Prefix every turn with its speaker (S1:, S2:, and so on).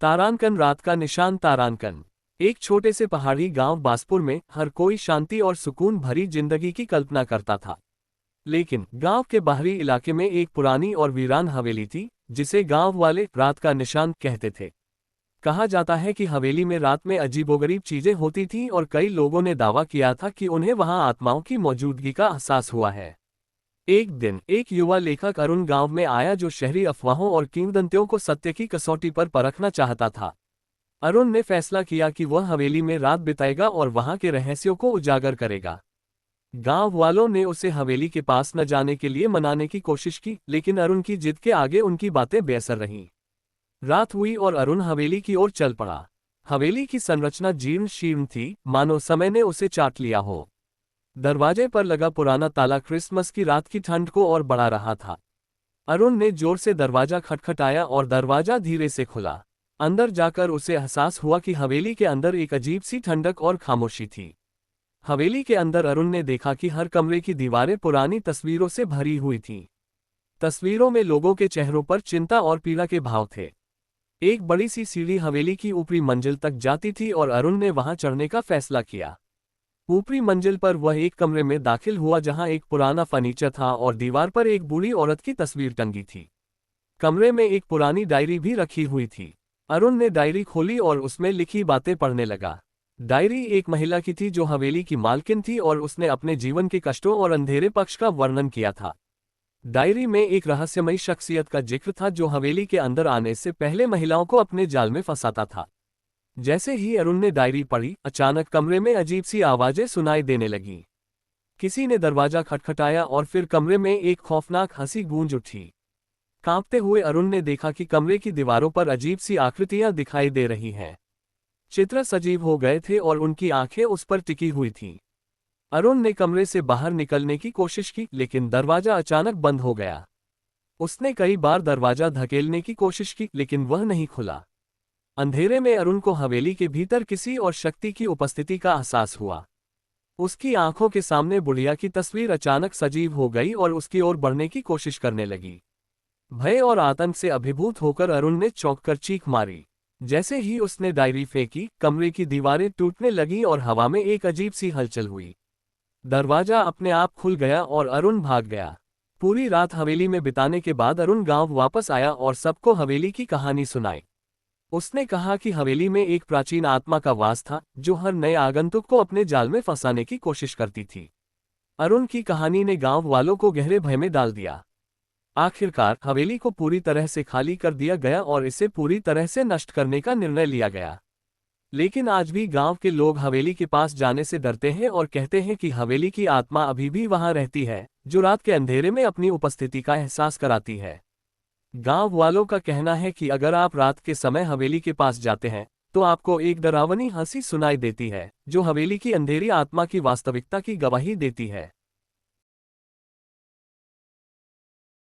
S1: तारांकन रात का निशान। तारांकन एक छोटे से पहाड़ी गांव बासपुर में हर कोई शांति और सुकून भरी जिंदगी की कल्पना करता था। लेकिन गांव के बाहरी इलाके में एक पुरानी और वीरान हवेली थी, जिसे गांव वाले रात का निशान कहते थे। कहा जाता है कि हवेली में रात में अजीबोगरीब चीजें होती थीं और कई लोगों ने दावा किया था कि उन्हें वहां आत्माओं की मौजूदगी का एहसास हुआ है। एक दिन एक युवा लेखक अरुण गांव में आया, जो शहरी अफवाहों और किंवदंतियों को सत्य की कसौटी पर परखना चाहता था। अरुण ने फैसला किया कि वह हवेली में रात बिताएगा और वहां के रहस्यों को उजागर करेगा। गांव वालों ने उसे हवेली के पास न जाने के लिए मनाने की कोशिश की, लेकिन अरुण की जिद के आगे उनकी बातें बेअसर रहीं। रात हुई और अरुण हवेली की ओर चल पड़ा। हवेली की संरचना जीर्ण शीर्ण थी, मानो समय ने उसे चाट लिया हो। दरवाजे पर लगा पुराना ताला क्रिसमस की रात की ठंड को और बढ़ा रहा था। अरुण ने जोर से दरवाजा खटखटाया और दरवाजा धीरे से खुला। अंदर जाकर उसे एहसास हुआ कि हवेली के अंदर एक अजीब सी ठंडक और खामोशी थी। हवेली के अंदर अरुण ने देखा कि हर कमरे की दीवारें पुरानी तस्वीरों से भरी हुई थीं। तस्वीरों में लोगों के चेहरों पर चिंता और पीड़ा के भाव थे। एक बड़ी सी सीढ़ी हवेली की ऊपरी मंजिल तक जाती थी और अरुण ने वहां चढ़ने का फैसला किया। ऊपरी मंजिल पर वह एक कमरे में दाखिल हुआ, जहां एक पुराना फर्नीचर था और दीवार पर एक बूढ़ी औरत की तस्वीर टंगी थी। कमरे में एक पुरानी डायरी भी रखी हुई थी। अरुण ने डायरी खोली और उसमें लिखी बातें पढ़ने लगा। डायरी एक महिला की थी जो हवेली की मालकिन थी और उसने अपने जीवन के कष्टों और अंधेरे पक्ष का वर्णन किया था। डायरी में एक रहस्यमयी शख्सियत का जिक्र था, जो हवेली के अंदर आने से पहले महिलाओं को अपने जाल में फंसाता था। जैसे ही अरुण ने डायरी पढ़ी, अचानक कमरे में अजीब सी आवाजें सुनाई देने लगीं। किसी ने दरवाजा खटखटाया और फिर कमरे में एक खौफनाक हंसी गूंज उठी। कांपते हुए अरुण ने देखा कि कमरे की दीवारों पर अजीब सी आकृतियां दिखाई दे रही हैं। चित्र सजीव हो गए थे और उनकी आंखें उस पर टिकी हुई थीं। अरुण ने कमरे से बाहर निकलने की कोशिश की, लेकिन दरवाजा अचानक बंद हो गया। उसने कई बार दरवाजा धकेलने की कोशिश की, लेकिन वह नहीं खुला। अंधेरे में अरुण को हवेली के भीतर किसी और शक्ति की उपस्थिति का एहसास हुआ। उसकी आंखों के सामने बुढ़िया की तस्वीर अचानक सजीव हो गई और उसकी ओर बढ़ने की कोशिश करने लगी। भय और आतंक से अभिभूत होकर अरुण ने चौंककर चीख मारी। जैसे ही उसने डायरी फेंकी, कमरे की दीवारें टूटने लगीं और हवा में एक अजीब सी हलचल हुई। दरवाजा अपने आप खुल गया और अरुण भाग गया। पूरी रात हवेली में बिताने के बाद अरुण गांव वापस आया और सबको हवेली की कहानी सुनाई। उसने कहा कि हवेली में एक प्राचीन आत्मा का वास था, जो हर नए आगंतुक को अपने जाल में फंसाने की कोशिश करती थी। अरुण की कहानी ने गांव वालों को गहरे भय में डाल दिया। आखिरकार हवेली को पूरी तरह से खाली कर दिया गया और इसे पूरी तरह से नष्ट करने का निर्णय लिया गया। लेकिन आज भी गांव के लोग हवेली के पास जाने से डरते हैं और कहते हैं कि हवेली की आत्मा अभी भी वहां रहती है, जो रात के अंधेरे में अपनी उपस्थिति का एहसास कराती है। गांव वालों का कहना है कि अगर आप रात के समय हवेली के पास जाते हैं, तो आपको एक डरावनी हंसी सुनाई देती है, जो हवेली की अंधेरी आत्मा की वास्तविकता की गवाही देती है।